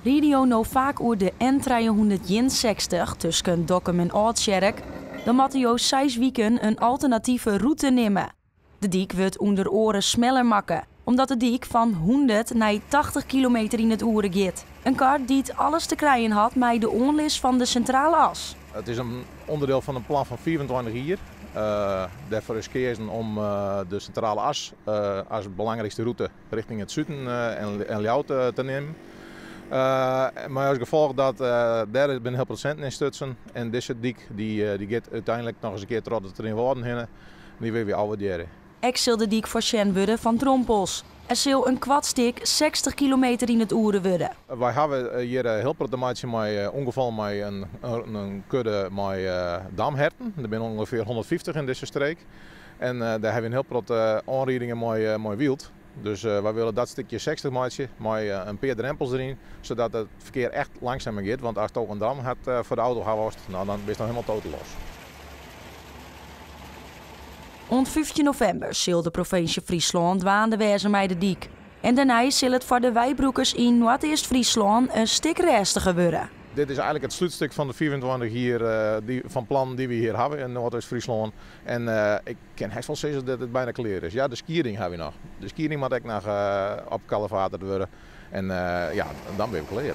Radio nou vaak over de N361 tussen Dokkum en Oudtsjerk, dan moeten jo 6 weken een alternatieve route nemen. De diek wordt onder oren sneller maken, omdat de diek van 100 naar 80 kilometer in het uur gaat. Een kar die het alles te krijgen had met de onlis van de centrale as. Het is een onderdeel van een plan van 24 jaar. Daarvoor is gekozen om de centrale as als belangrijkste route richting het zuiden en Ljouwt te nemen. Maar als gevolg dat daar ben heel procent in stutsen en deze dik die gaat uiteindelijk nog eens een keer tot het erin worden heen. Die wil weer oude. Ik zal de diek voor Sjen worden van Trompels. Er zal een kwadstik 60 kilometer in het uur worden. Wij hebben hier heel problematisch met ongeval met een kudde met damherten. Er zijn ongeveer 150 in deze streek. En daar hebben we een heel prot aanrijdingen met wild. Dus wij willen dat stukje 60 maken met een paar drempels erin, zodat het verkeer echt langzamer gaat. Want als het ook een dam had voor de auto geweest, nou, dan is het nog helemaal toteloos. Op 15 november zal de provincie Friesland waande wezen met de diek. En daarna zal het voor de wijbroekers in Noord-Eerst-Friesland een stuk rustiger worden. Dit is eigenlijk het sluitstuk van de 24 hier van plan die we hier hebben in Noord-Oost-Friesland. En ik kan echt wel zeggen dat het bijna klaar is. Ja, de skiering hebben we nog. De skiering moet ik nog op Kallevater worden. En ja, dan ben ik klaar.